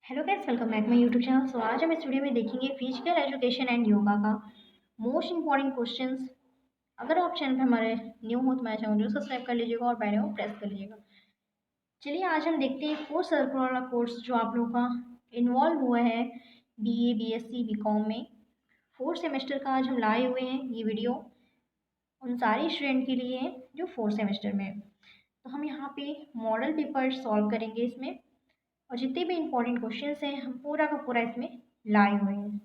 Hello guys, welcome back my YouTube channel. So आज हम इस वीडियो में देखेंगे फिजिकल एजुकेशन एंड योगा का मोस्ट इंपॉर्टेंट क्वेश्चंस। अगर आप चैनल पे हमारे न्यू हो तो मेरे चैनल को सब्सक्राइब कर लीजिएगा और बेल आइकन प्रेस कर लीजिएगा। चलिए आज हम देखते हैं फोर्थ सर्कुलर वाला कोर्स जो आप लोगों का इन्वॉल्व हुआ है बीए, बीएससी, बीकॉम में फोर्थ सेमेस्टर का। आज हम लाए हुए हैं ये वीडियो उन सारे स्टूडेंट के लिए है जो फोर्थ सेमेस्टर में है। तो हम यहाँ पे मॉडल पेपर सॉल्व करेंगे इसमें, और जितने भी इम्पोर्टेंट क्वेश्चंस हैं हम पूरा का पूरा इसमें लाए हुए हैं।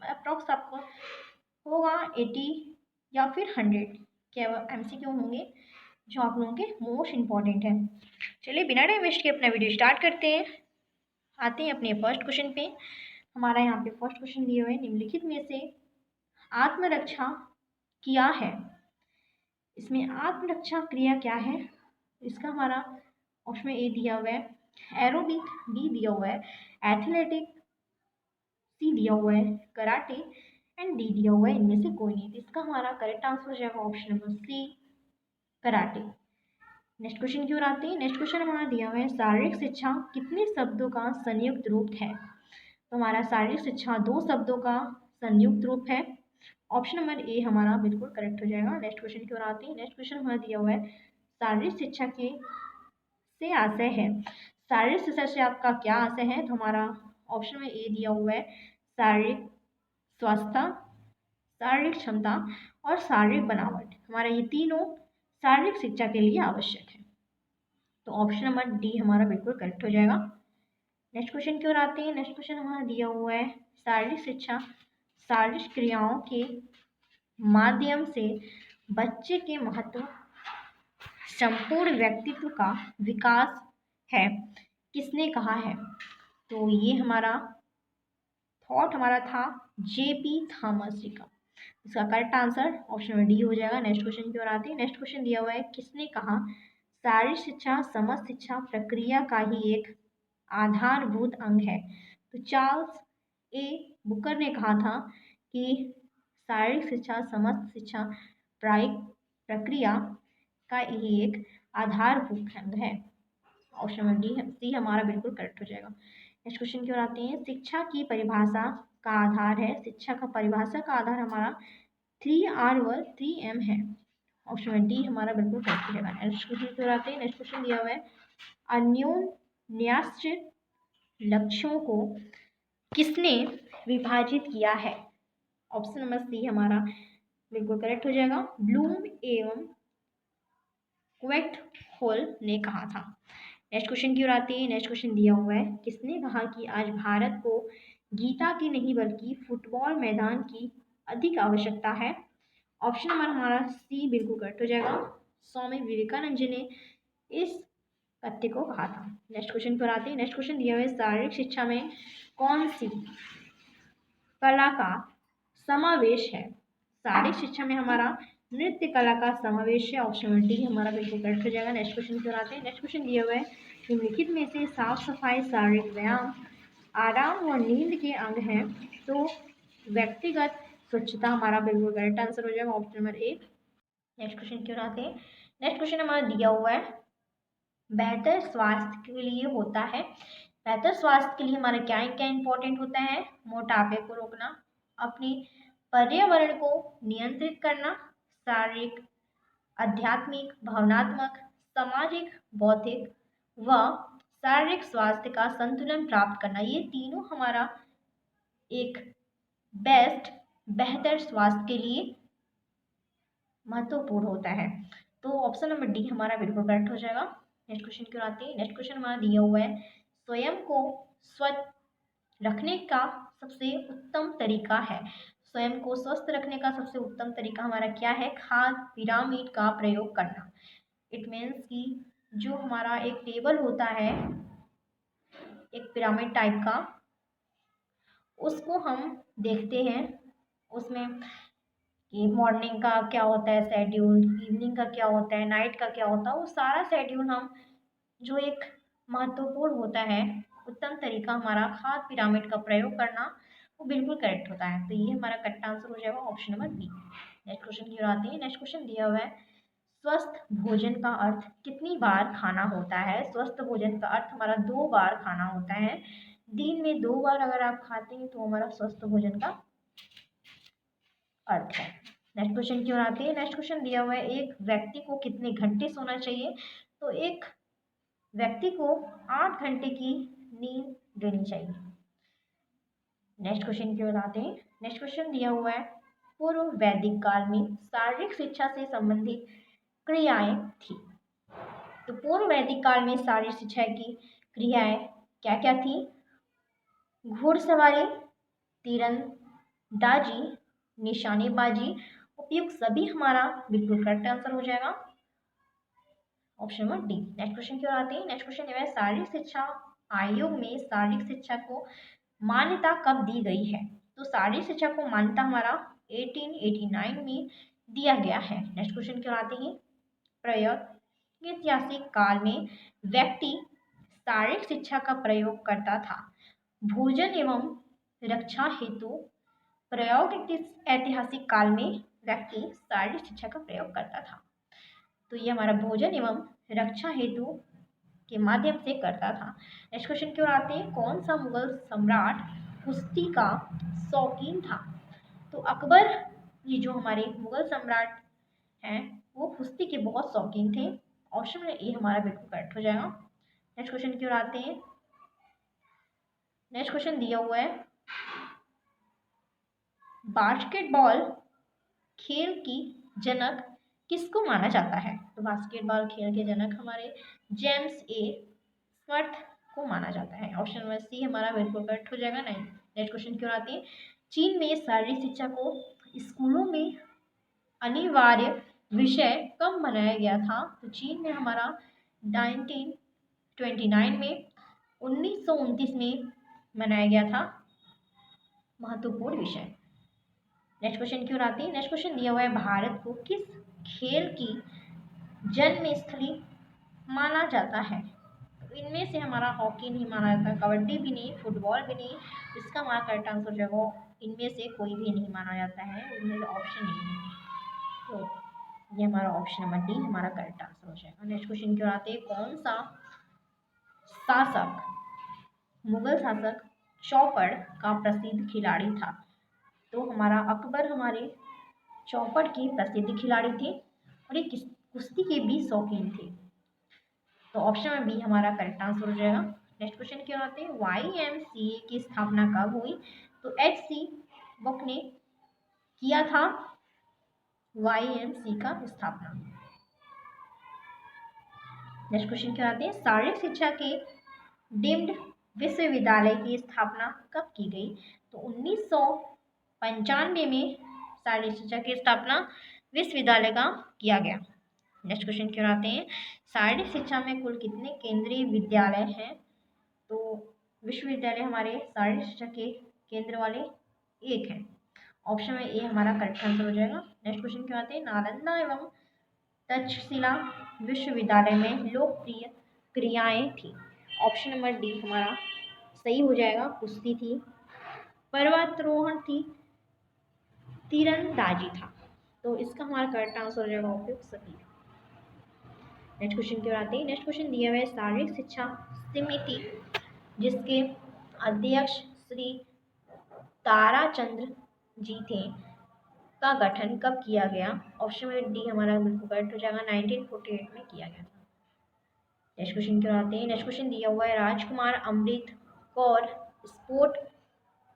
अप्रॉक्स आपको होगा 80 या फिर 100 क्या MCQ होंगे जो आप लोगों के मोस्ट इम्पॉर्टेंट हैं। चलिए बिना टाइम वेस्ट के अपना वीडियो स्टार्ट करते हैं। आते हैं अपने फर्स्ट क्वेश्चन पे। हमारा यहाँ पे फर्स्ट क्वेश्चन दिए हुए हैं, निम्नलिखित में से आत्मरक्षा क्या है। इसमें आत्मरक्षा क्रिया क्या है, इसका हमारा ऑप्शन में ए दिया हुआ है एरोबिक, बी दिया हुआ है एथलेटिक, सी दिया हुआ है कराटे एंड डी दिया हुआ है इनमें से कोई नहीं। तो इसका हमारा करेक्ट आंसर हो जाएगा option number C, karate. Next question की ओर आते हैं। नेक्स्ट क्वेश्चन हमारा दिया हुआ है शारीरिक शिक्षा कितने शब्दों का संयुक्त रूप है। तो हमारा शारीरिक शिक्षा 2 शब्दों का संयुक्त रूप है। ऑप्शन नंबर ए हमारा बिल्कुल करेक्ट हो जाएगा। नेक्स्ट क्वेश्चन की ओर आते हैं। नेक्स्ट क्वेश्चन हमारा दिया हुआ है शारीरिक शिक्षा के से आशय है। शारीरिक शिक्षा से आपका क्या आशय है, तो हमारा ऑप्शन में ए दिया हुआ है शारीरिक स्वास्थ्य, शारीरिक क्षमता और शारीरिक बनावट। हमारा ये तीनों शारीरिक शिक्षा के लिए आवश्यक है। तो ऑप्शन नंबर डी हमारा बिल्कुल करेक्ट हो जाएगा। नेक्स्ट क्वेश्चन की ओर आते हैं। नेक्स्ट क्वेश्चन हमारा दिया हुआ है शारीरिक शिक्षा शारीरिक क्रियाओं के माध्यम से बच्चे के महत्व संपूर्ण व्यक्तित्व का विकास है, किसने कहा है। तो ये हमारा थॉट हमारा था JP थॉमस जी का। इसका करेक्ट आंसर ऑप्शन में डी हो जाएगा। नेक्स्ट क्वेश्चन की ओर आते हैं। नेक्स्ट क्वेश्चन दिया हुआ है किसने कहा शारीरिक शिक्षा समस्त शिक्षा प्रक्रिया का ही एक आधारभूत अंग है। तो चार्ल्स ए बुकर ने कहा था कि शारीरिक शिक्षा समस्त शिक्षा प्रायिक प्रक्रिया का ही एक आधारभूत अंग है। ऑप्शन नंबर डी सी हमारा बिल्कुल करेक्ट हो जाएगा। नेक्स्ट क्वेश्चन की ओर आते हैं। शिक्षा की परिभाषा का आधार है, शिक्षा का परिभाषा का आधार हमारा 3R व 3M है। ऑप्शन नंबर डी हमारा बिल्कुल करेक्ट हो जाएगा। नेक्स्ट क्वेश्चन की ओर आते हैं। नेक्स्ट क्वेश्चन दिया हुआ है अन्योन्याश्रित लक्ष्यों को किसने विभाजित किया है। ऑप्शन नंबर सी हमारा बिल्कुल करेक्ट हो जाएगा, ब्लूम एवं क्वेक्टहोल ने कहा था। नेक्स्ट क्वेश्चन की ओर आते हैं। नेक्स्ट क्वेश्चन दिया हुआ है किसने कहा कि आज भारत को गीता की नहीं बल्कि फुटबॉल मैदान की अधिक आवश्यकता है। ऑप्शन नंबर हमारा सी बिल्कुल करेक्ट हो जाएगा, स्वामी विवेकानंद जी ने इस कथ्य को कहा था। नेक्स्ट क्वेश्चन पर आते हैं। नेक्स्ट क्वेश्चन दिया हुआ है शारीरिक शिक्षा में कौन सी कला का समावेश है। शारीरिक शिक्षा में हमारा नृत्य कला का समावेश है। ऑप्शन नंबर डी हमारा बिल्कुल करेक्ट हो जाएगा। नेक्स्ट क्वेश्चन पर आते हैं। नेक्स्ट क्वेश्चन दिया हुआ है निम्नलिखित में से साफ सफाई शारीरिक व्यायाम आराम व नींद के अंग हैं, तो व्यक्तिगत स्वच्छता हमारा बिल्कुल करेक्ट आंसर हो जाएगा, option number A. Next question की ओर आते हैं। नेक्स्ट क्वेश्चन हमारा दिया हुआ है बेहतर स्वास्थ्य के लिए होता है। बेहतर स्वास्थ्य के लिए हमारा क्या क्या इंपॉर्टेंट होता है, मोटापे को रोकना, अपनी पर्यावरण को नियंत्रित करना, शारीरिक, आध्यात्मिक, भावनात्मक, सामाजिक, बौद्धिक व शारीरिक स्वास्थ्य का संतुलन प्राप्त करना। ये तीनों हमारा एक बेहतर स्वास्थ्य के लिए महत्वपूर्ण होता है। तो ऑप्शन नंबर डी हमारा बिल्कुल करेक्ट हो जाएगा। नेक्स्ट क्वेश्चन की ओर आते हैं। नेक्स्ट क्वेश्चन हमारा दिया हुआ है स्वयं को स्वच्छ रखने का सबसे उत्तम तरीका है। स्वयं को स्वस्थ रखने का सबसे उत्तम तरीका हमारा क्या है, खाद्य पिरामिड का प्रयोग करना। इट मीन्स कि जो हमारा एक टेबल होता है एक पिरामिड टाइप का, उसको हम देखते हैं उसमें कि मॉर्निंग का क्या होता है शेड्यूल, इवनिंग का क्या होता है, नाइट का क्या होता है, वो सारा शेड्यूल हम जो एक महत्वपूर्ण होता है उत्तम तरीका हमारा खाद्य पिरामिड का प्रयोग करना, वो बिल्कुल करेक्ट होता है। तो ये हमारा करेक्ट आंसर हो जाएगा option number B. Next question की ओर आते हैं। नेक्स्ट क्वेश्चन दिया हुआ है स्वस्थ भोजन का अर्थ कितनी बार खाना होता है। स्वस्थ भोजन का अर्थ हमारा 2 बार खाना होता है। दिन में 2 बार अगर आप खाते हैं तो हमारा स्वस्थ भोजन का अर्थ है। नेक्स्ट क्वेश्चन की ओर आते हैं। नेक्स्ट क्वेश्चन दिया हुआ है, एक व्यक्ति को कितने घंटे सोना चाहिए? तो एक व्यक्ति को 8 घंटे की नींद लेनी चाहिए। नेक्स्ट क्वेश्चन की ओर आते हैं। नेक्स्ट क्वेश्चन दिया हुआ है, पूर्व वैदिक काल में शारीरिक शिक्षा से संबंधित क्रियाएं थी। तो पूर्व वैदिक काल में शारीरिक शिक्षा की क्रियाएं क्या क्या थी? घुड़सवारी, तीरंदाजी, निशानेबाजी, उपयुक्त सभी हमारा बिल्कुल करेक्ट आंसर हो जाएगा option number D. Next question की ओर आते हैं। नेक्स्ट क्वेश्चन है, शारीरिक शिक्षा आयोग में शारीरिक शिक्षा को मान्यता कब दी गई है? तो शारीरिक शिक्षा को मान्यता हमारा 1889 में दिया गया है। नेक्स्ट क्वेश्चन की ओर आते हैं। प्रयोग ऐतिहासिक काल में व्यक्ति शारीरिक शिक्षा का प्रयोग करता था। भोजन एवं रक्षा हेतु प्रयोग ऐतिहासिक काल में व्यक्ति शारीरिक शिक्षा का प्रयोग करता था। तो ये हमारा भोजन एवं रक्षा हेतु के माध्यम से करता था। नेक्स्ट क्वेश्चन की ओर आते हैं। कौन सा मुगल सम्राट कुश्ती का शौकीन था? तो अकबर, ये जो हमारे मुगल सम्राट हैं वो कुश्ती के बहुत शौकीन थे। ऑप्शन में ए हमारा बिल्कुल करेक्ट हो जाएगा। नेक्स्ट क्वेश्चन की ओर आते हैं। नेक्स्ट क्वेश्चन दिया हुआ है, बास्केटबॉल खेल की जनक किसको माना जाता है? तो बास्केटबॉल खेल के जनक हमारे जेम्स ए स्मर्थ को माना जाता है। ऑप्शन नंबर सी हमारा बिल्कुल करेक्ट हो जाएगा। नहीं। नेक्स्ट क्वेश्चन की ओर आते हैं। चीन में शारीरिक शिक्षा को स्कूलों में अनिवार्य विषय कब बनाया गया था? तो चीन में हमारा 1929 में 1929 में बनाया गया था महत्वपूर्ण विषय। नेक्स्ट क्वेश्चन की ओर आते हैं। नेक्स्ट क्वेश्चन दिया हुआ है, भारत को किस खेल की जन्मस्थली माना जाता है? तो इनमें से हमारा हॉकी नहीं माना जाता, कबड्डी भी नहीं, फुटबॉल भी नहीं। इसका हमारा करेक्ट आंसर जो है इनमें से कोई भी नहीं माना जाता है, इनमें से ऑप्शन नहीं है। तो ये हमारा ऑप्शन नंबर डी हमारा करेक्ट आंसर हो जाएगा। नेक्स्ट क्वेश्चन की ओर आते हैं। कौन सा शासक, मुगल शासक चौपड़ का प्रसिद्ध खिलाड़ी था? तो हमारा अकबर हमारे चौपड़ के प्रसिद्ध खिलाड़ी थे और ये कुश्ती के भी शौकीन थे। तो ऑप्शन में बी हमारा करेक्ट आंसर हो जाएगा। नेक्स्ट क्वेश्चन की ओर आते हैं। YMCA की स्थापना कब हुई? तो HC बुक ने किया था YMCA का स्थापना। नेक्स्ट क्वेश्चन की ओर आते हैं। शारीरिक शिक्षा के डीम्ड विश्वविद्यालय की स्थापना कब की गई? तो 1995 में शारीरिक शिक्षा की स्थापना विश्वविद्यालय का किया गया। नेक्स्ट क्वेश्चन की ओर आते हैं। शारीरिक शिक्षा में कुल कितने केंद्रीय विद्यालय हैं? तो विश्वविद्यालय हमारे शारीरिक शिक्षा के केंद्र वाले एक हैं। ऑप्शन में ए हमारा करेक्ट आंसर हो जाएगा। नेक्स्ट क्वेश्चन की ओर आते हैं। नालंदा एवं तक्षशिला विश्वविद्यालय में लोकप्रिय क्रियाएं थी। ऑप्शन नंबर डी हमारा सही हो जाएगा। कुश्ती थी, पर्वतारोहण थी, तीरंदाजी था। तो इसका हमारा करेक्ट आंसर हो जाएगा उपयुक्त सभी। नेक्स्ट क्वेश्चन की ओर आते हैं। नेक्स्ट क्वेश्चन दिया हुआ है, शारीरिक शिक्षा समिति जिसके अध्यक्ष श्री ताराचंद्र जी थे का गठन कब किया गया? ऑप्शन में डी हमारा बिल्कुल करेक्ट हो जाएगा। 1948 में किया गया था। नेक्स्ट क्वेश्चन की ओर आते हैं। नेक्स्ट क्वेश्चन दिया हुआ है, राजकुमार अमृत कौर स्पोर्ट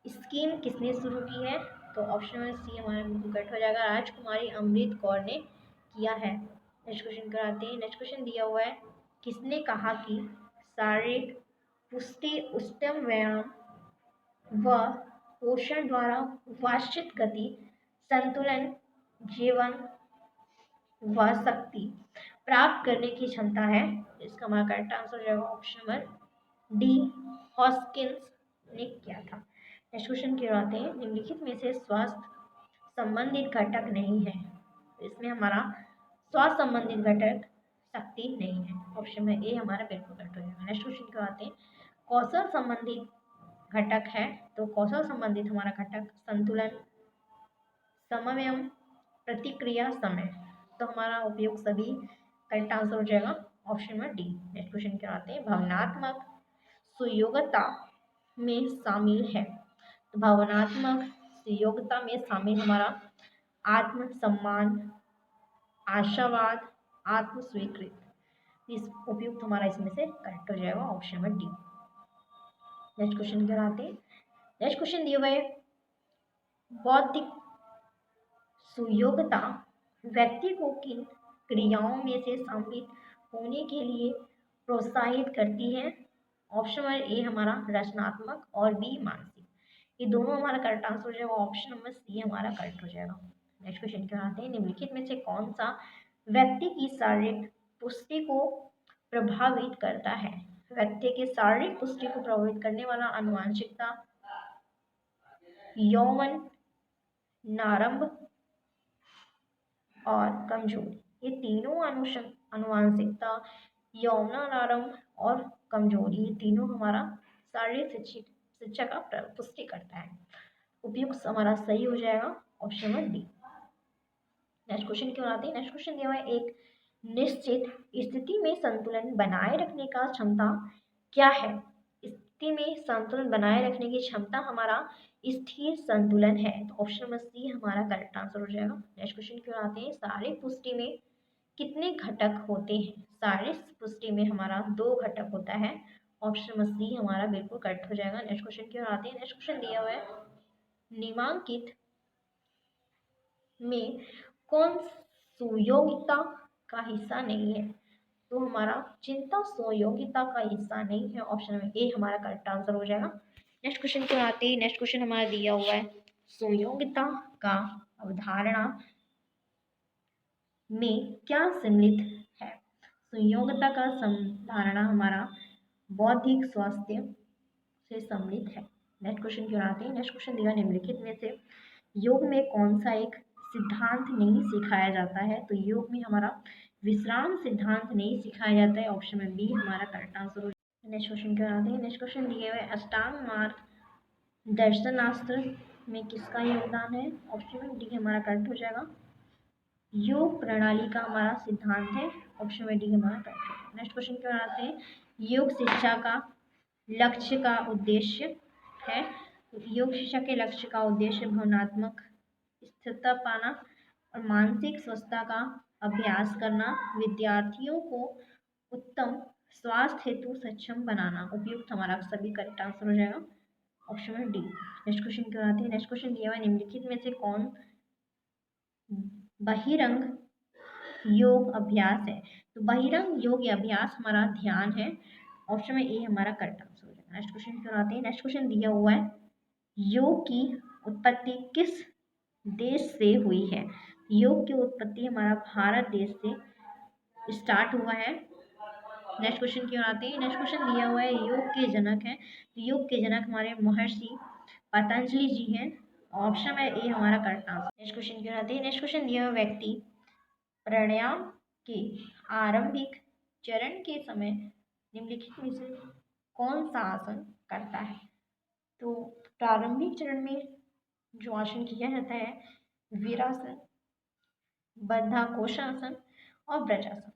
स्कीम किसने शुरू की है? तो ऑप्शन में सी हमारा बिल्कुल करेक्ट हो जाएगा। राजकुमारी अमृत कौर ने किया है। नेक्स्ट क्वेश्चन कराते हैं। नेक्स्ट क्वेश्चन दिया हुआ है, किसने कहा कि शारीरिक पुष्टि उत्तम व्यायाम व पोषण द्वारा वांछित गति, संतुलन, जीवन व शक्ति प्राप्त करने की क्षमता है? इसका हमारा करेक्ट आंसर हो जाएगा ऑप्शन नंबर डी, हॉस्किंस ने किया था। नेक्स्ट क्वेश्चन की ओर आते हैं। निम्नलिखित में से स्वास्थ्य संबंधित घटक नहीं है, इसमें हमारा स्वास्थ्य संबंधित घटक शक्ति नहीं है। ऑप्शन में ए हमारा बिल्कुल करेक्ट हो जाएगा। नेक्स्ट क्वेश्चन की ओर आते हैं। कौशल संबंधित घटक है, तो कौशल संबंधित हमारा घटक संतुलन, समन्वय, प्रतिक्रिया समय। तो हमारा उपयोग सभी करेक्ट आंसर हो जाएगा option number D. Next question क्या आते हैं। भावनात्मक सुयोग्यता में शामिल है? तो भावनात्मक योग्यता में शामिल हमारा आत्मसम्मान, आशावाद, आत्मस्वीकृति। इस उपयुक्त हमारा इसमें से करेक्ट हो जाएगा option number D. Next question की ओर आते हैं। नेक्स्ट क्वेश्चन दिए हुए बौद्धिक सुयोग्यता व्यक्ति को किन क्रियाओं में से शामिल होने के लिए प्रोत्साहित करती है? ऑप्शन नंबर ए हमारा रचनात्मक और बी मानसिक। ये दोनों हमारा करेक्ट आंसर हो जाएगा, ऑप्शन नंबर सी हमारा करेक्ट हो जाएगा। नेक्स्ट क्वेश्चन क्या आते हैं। निम्नलिखित में से कौन सा व्यक्ति की शारीरिक पुष्टि को प्रभावित करता है? व्यक्ति की शारीरिक पुष्टि को प्रभावित करने वाला आनुवंशिकता, यौवन, नारंभ और कमजोरी। ये तीनों आनुवंशिकता, यौवनारंभ और कमजोरी, ये तीनों हमारा शारीरिक शिक्षा का पुष्टि करता है। उपयुक्त हमारा सही हो जाएगा option number D. Next question क्यों आते हैं। नेक्स्ट क्वेश्चन दिया हुआ है एक निश्चित स्थिति में संतुलन बनाए रखने का क्षमता क्या है? स्थिति में संतुलन बनाए रखने की क्षमता हमारा स्थिर संतुलन है। तो ऑप्शन नंबर सी हमारा करेक्ट आंसर हो जाएगा। नेक्स्ट क्वेश्चन क्यों आते हैं। शारीरिक पुष्टि में कितने घटक होते हैं? शारीरिक पुष्टि में हमारा 2 घटक होता है। ऑप्शन नंबर सी हमारा बिल्कुल करेक्ट हो जाएगा। नेक्स्ट क्वेश्चन क्यों आते हैं। नेक्स्ट क्वेश्चन दिया हुआ है निम्नांकित में कौन सुयोग्यता का हिस्सा नहीं है? तो हमारा चिंता सुयोग्यता का हिस्सा नहीं है। ऑप्शन नंबर ए हमारा करेक्ट आंसर हो जाएगा। नेक्स्ट क्वेश्चन क्यों आते हैं। नेक्स्ट क्वेश्चन हमारा दिया हुआ है सुयोग्यता का अवधारणा में क्या सम्मिलित है? सुयोग्यता का धारणा हमारा बौद्धिक स्वास्थ्य से सम्मिलित है। नेक्स्ट क्वेश्चन क्यों आते हैं। नेक्स्ट क्वेश्चन दिया निम्नलिखित में से योग में कौन सा एक सिद्धांत नहीं सिखाया जाता है? तो योग में हमारा विश्राम सिद्धांत नहीं सिखाया जाता है। ऑप्शन में बी हमारा करेक्ट आंसर हो जाएगा। नेक्स्ट क्वेश्चन क्या आते हैं। नेक्स्ट क्वेश्चन दिए हुए अष्टांग मार्ग दर्शनास्त्र में किसका योगदान है? ऑप्शन में डी हमारा करेक्ट हो जाएगा। योग प्रणाली का हमारा सिद्धांत है। ऑप्शन में डी हमारा करेक्ट है। नेक्स्ट क्वेश्चन क्यों आते हैं। योग शिक्षा का लक्ष्य का उद्देश्य है। योग शिक्षा के लक्ष्य का उद्देश्य भावनात्मक स्थिरता पाना और मानसिक स्वस्थता का अभ्यास करना, विद्यार्थियों को उत्तम स्वास्थ्य हेतु सक्षम बनाना। उपयुक्त हमारा सभी करेक्ट आंसर हो जाएगा option number D. Next question क्यों आते हैं। नेक्स्ट क्वेश्चन दिया हुआ है निम्नलिखित में से कौन बहिरंग योग अभ्यास है? तो बहिरंग योग अभ्यास हमारा ध्यान है। ऑप्शन में ए हमारा करेक्ट आंसर हो जाएगा। नेक्स्ट क्वेश्चन क्यों आते हैं। नेक्स्ट क्वेश्चन दिया हुआ है योग की उत्पत्ति किस देश से हुई है? योग की उत्पत्ति हमारा भारत देश से स्टार्ट हुआ है। नेक्स्ट क्वेश्चन क्यों आते हैं। नेक्स्ट क्वेश्चन दिया हुआ है योग के जनक हैं। योग के जनक हमारे महर्षि पतंजलि जी हैं। ऑप्शन में ए हमारा करेक्ट आंसर। नेक्स्ट क्वेश्चन क्यों आते हैं। नेक्स्ट क्वेश्चन दिया हुआ व्यक्ति प्राणायाम के आरंभिक चरण के समय निम्नलिखित में से कौन सा आसन करता है? तो प्रारंभिक चरण में जो आसन किया जाता है वीरासन, बद्धाकोशासन और ब्रजासन।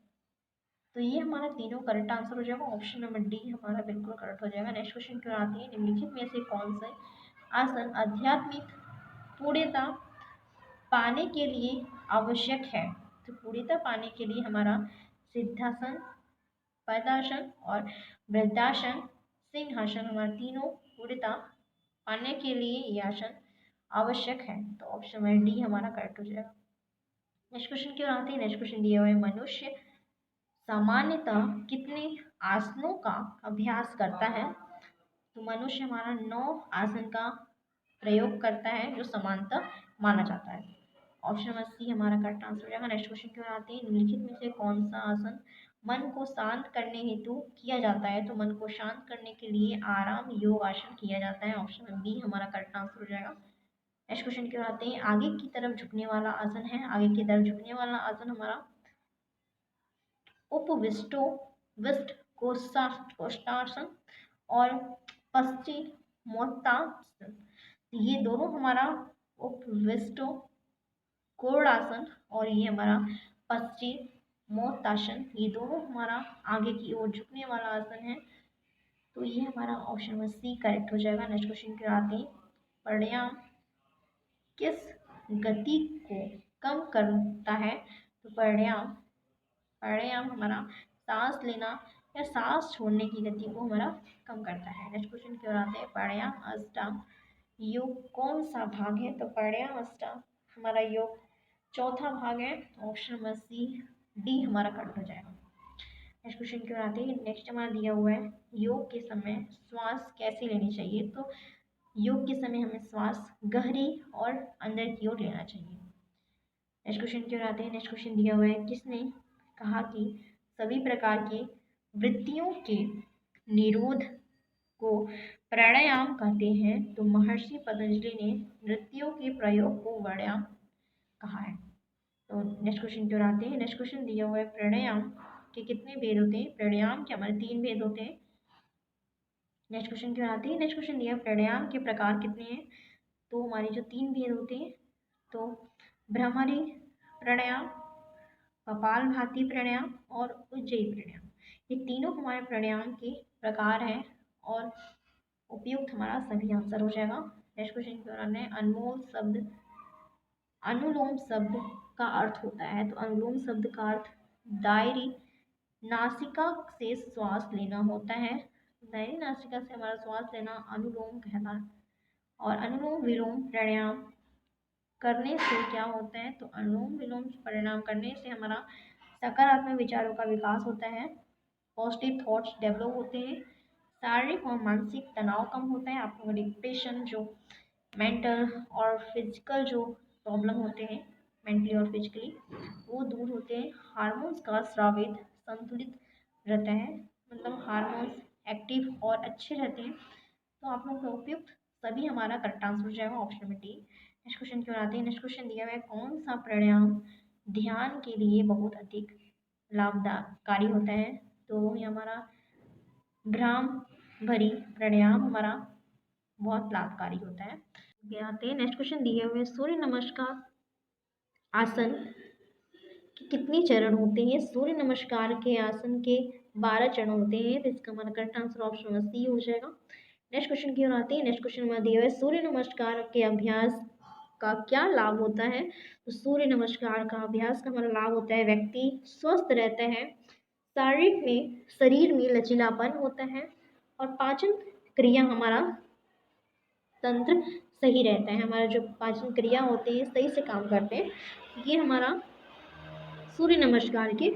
तो ये हमारा तीनों करेक्ट आंसर हो जाएगा। ऑप्शन नंबर डी हमारा बिल्कुल करेक्ट हो जाएगा। नेक्स्ट क्वेश्चन क्यों आती है। निम्नलिखित में से कौन सा आसन आध्यात्मिक पूर्णता पाने के लिए आवश्यक है? तो पूर्णता पाने के लिए हमारा सिद्धासन, पद्मासन और वृद्धासन, सिंहासन, हमारे तीनों पूर्णता पाने के लिए ये आसन आवश्यक है। तो ऑप्शन नंबर डी हमारा करेक्ट हो जाएगा। नेक्स्ट क्वेश्चन क्यों आते हैं। नेक्स्ट क्वेश्चन दिया हुआ है मनुष्य सामान्यतः कितने आसनों का अभ्यास करता है? तो मनुष्य हमारा 9 आसन का प्रयोग करता है जो समानतः माना जाता है। ऑप्शन नंबर सी हमारा करेक्ट आंसर हो जाएगा। नेक्स्ट क्वेश्चन क्यों आते हैं। निम्नलिखित में से कौन सा आसन मन को शांत करने हेतु किया जाता है? तो मन को शांत करने के लिए आराम योग आसन किया जाता है। ऑप्शन नंबर बी हमारा करेक्ट आंसर हो जाएगा। नेक्स्ट क्वेश्चन क्यों आते हैं। आगे की तरफ झुकने वाला आसन है। आगे की तरफ झुकने वाला आसन हमारा उपविष्टो विष्ट कोष्ठासन और पश्चिमोत्तासन। ये दोनों हमारा उपविष्टो कोणासन और ये हमारा पश्चिमोत्तासन, ये दोनों हमारा आगे की ओर झुकने वाला आसन है। तो ये हमारा ऑप्शन नंबर सी करेक्ट हो जाएगा। नेक्स्ट क्वेश्चन की ओर आते हैं। प्राणायाम किस गति को कम करता है? तो प्राणायाम प्राणायाम हमारा सांस लेना या सांस छोड़ने की गति को हमारा कम करता है। नेक्स्ट क्वेश्चन की ओर आते हैं। प्राणायाम अष्टांग योग कौन सा भाग है? तो प्राणायाम अष्टांग हमारा योग चौथा भाग है। ऑप्शन नंबर सी डी हमारा करेक्ट हो जाएगा। नेक्स्ट क्वेश्चन की ओर आते हैं। नेक्स्ट हमारा दिया हुआ है योग के समय श्वास कैसे लेनी चाहिए? तो योग के समय हमें श्वास गहरी और अंदर की ओर लेना चाहिए। नेक्स्ट क्वेश्चन की ओर आते हैं। नेक्स्ट क्वेश्चन दिया हुआ है किसने कहा कि सभी प्रकार के वृत्तियों के निरोध को प्राणायाम कहते हैं? तो महर्षि पतंजलि ने वृत्तियों के प्रयोग को प्राणायाम कहा है। तो नेक्स्ट क्वेश्चन की ओर आते हैं। नेक्स्ट क्वेश्चन दिया हुआ है प्राणायाम के कितने भेद होते हैं? प्राणायाम के हमारे 3 भेद होते हैं। नेक्स्ट क्वेश्चन की ओर आते हैं। नेक्स्ट क्वेश्चन दिया प्राणायाम के प्रकार कितने हैं? तो हमारे जो 3 भेद होते हैं, तो भ्रामरी प्राणायाम, कपालभाति प्राणायाम और उज्जयी प्राणायाम, ये तीनों हमारे प्राणायाम के प्रकार हैं और उपयुक्त हमारा सभी आंसर हो जाएगा। नेक्स्ट क्वेश्चन की ओर आते हैं। अनुलोम शब्द का अर्थ होता है? तो अनुलोम शब्द का अर्थ दायरी नासिका से श्वास लेना होता है। दायरी नासिका से हमारा श्वास लेना अनुलोम कहलाता है। और अनुलोम विलोम प्राणायाम करने से क्या होता है? तो अनुलोम विलोम प्राणायाम करने से हमारा सकारात्मक विचारों का विकास होता है, पॉजिटिव थॉट्स डेवलप होते हैं, शारीरिक और मानसिक तनाव कम होता है, आपको डिप्रेशन जो मेंटल और फिजिकल जो प्रॉब्लम होते हैं मेंटली और फिजिकली वो दूर होते हैं, हार्मोन्स का स्रावित संतुलित रहता है, मतलब हार्मोन्स एक्टिव और अच्छे रहते हैं। तो आप लोग का उपयुक्त सभी हमारा करेक्ट आंसर हो जाएगा option number D. Next question की ओर आते हैं। नेक्स्ट क्वेश्चन दिया हुआ है कौन सा प्राणायाम ध्यान के लिए बहुत अधिक लाभकारी होता है? तो ये हमारा भ्रामरी प्राणायाम हमारा बहुत लाभकारी होता है। आगे आते हैं। नेक्स्ट क्वेश्चन दिए हुए सूर्य नमस्कार आसन के कितने चरण होते हैं? सूर्य नमस्कार के आसन के 12 चरण होते हैं। तो इसका हमारा correct answer option number C हो जाएगा। नेक्स्ट क्वेश्चन की ओर आते हैं। नेक्स्ट क्वेश्चन में दिया हुआ है सूर्य नमस्कार के अभ्यास का क्या लाभ होता है? तो सूर्य नमस्कार का अभ्यास का हमारा लाभ होता है व्यक्ति स्वस्थ रहता है, शरीर में लचीलापन होता है और पाचन क्रिया हमारा तंत्र सही रहता है, हमारा जो पाचन क्रिया होते हैं सही से काम करते हैं। ये हमारा सूर्य नमस्कार के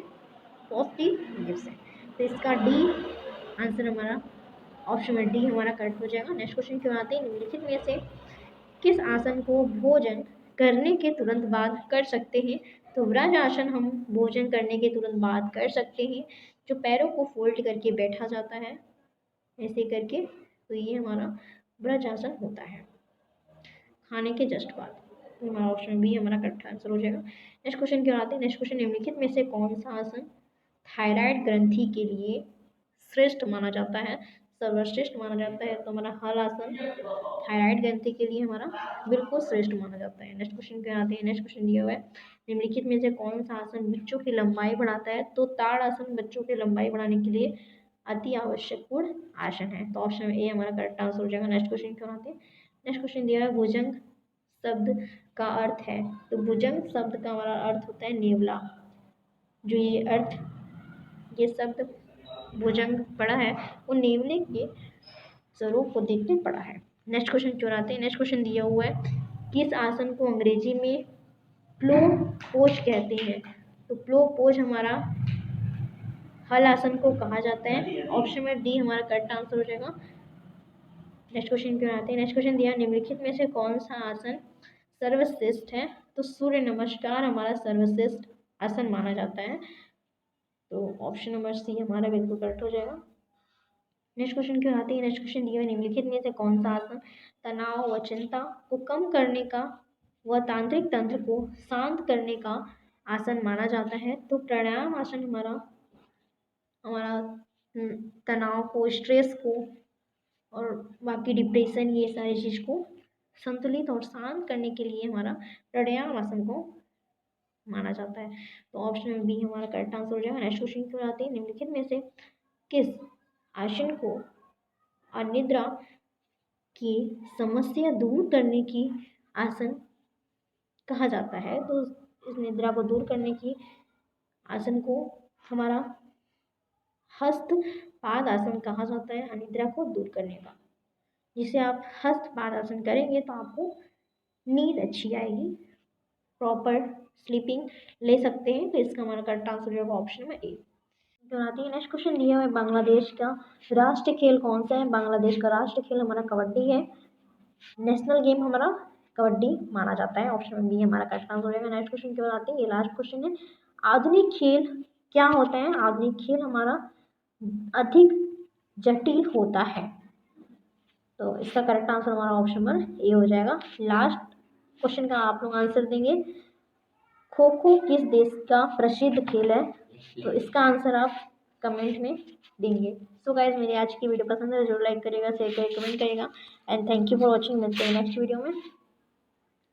पॉजिटिव टिप्स है। तो इसका डी आंसर हमारा ऑप्शन में डी हमारा करेक्ट हो जाएगा। नेक्स्ट क्वेश्चन क्यों आते हैं। निम्नलिखित में से किस आसन को भोजन करने के तुरंत बाद कर सकते हैं? तो व्रज आसन हम भोजन करने के तुरंत बाद कर सकते हैं, जो पैरों को फोल्ड करके बैठा जाता है ऐसे करके, तो ये हमारा व्रज आसन होता है खाने के जस्ट बाद। तो हमारा ऑप्शन बी हमारा करेक्ट आंसर हो जाएगा। नेक्स्ट क्वेश्चन क्यों आते हैं। नेक्स्ट क्वेश्चन निम्नलिखित में से कौन सा आसन थायराइड ग्रंथि के लिए श्रेष्ठ माना जाता है, सर्वश्रेष्ठ माना जाता है? तो हमारा हल आसन थायराइड ग्रंथि के लिए हमारा बिल्कुल श्रेष्ठ माना जाता है। नेक्स्ट क्वेश्चन क्या आते हैं। नेक्स्ट क्वेश्चन दिया हुआ है निम्नलिखित में से कौन सा आसन बच्चों की लंबाई बढ़ाता है? तो ताड़ आसन बच्चों की लंबाई बढ़ाने के लिए अति आवश्यकपूर्ण आसन है। तो ऑप्शन ए हमारा करेक्ट आंसर हो जाएगा। नेक्स्ट क्वेश्चन क्यों आते हैं। नेक्स्ट क्वेश्चन दिया है भुजंग शब्द का अर्थ है? तो भुजंग शब्द का हमारा अर्थ होता है नेवला। जो ये शब्द भुजंग पढ़ा है वो नेवले के स्वरूप को देख के पढ़ा है। नेक्स्ट क्वेश्चन चुराते हैं। नेक्स्ट क्वेश्चन दिया हुआ है किस आसन को अंग्रेजी में प्लो पोज कहते हैं? तो प्लो पोज हमारा हल आसन को कहा जाता है। ऑप्शन में डी हमारा करेक्ट आंसर हो जाएगा। नेक्स्ट क्वेश्चन क्यों आते हैं। नेक्स्ट क्वेश्चन दिया निम्नलिखित में से कौन सा आसन सर्वश्रेष्ठ है? तो सूर्य नमस्कार हमारा सर्वश्रेष्ठ आसन माना जाता है। तो ऑप्शन नंबर सी हमारा बिल्कुल करेक्ट हो जाएगा। नेक्स्ट क्वेश्चन क्यों आते हैं। नेक्स्ट क्वेश्चन दिया निम्नलिखित में से कौन सा आसन तनाव व चिंता को कम करने का व तांत्रिक तंत्र को शांत करने का आसन माना जाता है? तो प्राणायाम आसन हमारा तनाव को, स्ट्रेस को और बाकी डिप्रेशन ये सारी चीज़ को संतुलित और शांत करने के लिए हमारा प्राणायाम आसन को माना जाता है। तो ऑप्शन बी हमारा करेक्ट आंसर हो जाएगा। नेक्स्ट क्वेश्चन क्यों आते हैं। निम्नलिखित में से किस आसन को अनिद्रा की समस्या दूर करने की आसन कहा जाता है। तो इस निद्रा को दूर करने की आसन को हमारा हस्त पाद आसन कहा जाता है, अनिद्रा को दूर करने का। जिसे आप हस्त पाद आसन करेंगे तो आपको नींद अच्छी आएगी, प्रॉपर स्लीपिंग ले सकते हैं। तो इसका हमारा करेक्ट आंसर जो होगा ऑप्शन में ए। तो आती है नेक्स्ट क्वेश्चन दिया हुआ है, बांग्लादेश का राष्ट्रीय खेल कौन सा है? बांग्लादेश का राष्ट्रीय खेल हमारा कबड्डी है। नेशनल गेम हमारा कबड्डी माना जाता है। ऑप्शन में बी हमारा करेक्ट आंसर हो जाएगा। नेक्स्ट क्वेश्चन की ओर आते हैं, ये लास्ट क्वेश्चन है। आधुनिक खेल क्या होता है? आधुनिक खेल हमारा अधिक जटिल होता है। तो इसका करेक्ट आंसर हमारा ऑप्शन नंबर ए हो जाएगा। लास्ट क्वेश्चन का आप लोग आंसर देंगे, खो खो किस देश का प्रसिद्ध खेल है? तो इसका आंसर आप कमेंट में देंगे। सो गाइज, मेरी आज की वीडियो पसंद है जरूर लाइक करिएगा, शेयर करिएगा, कमेंट करिएगा and thank you for watching. मिलते हैं नेक्स्ट वीडियो में।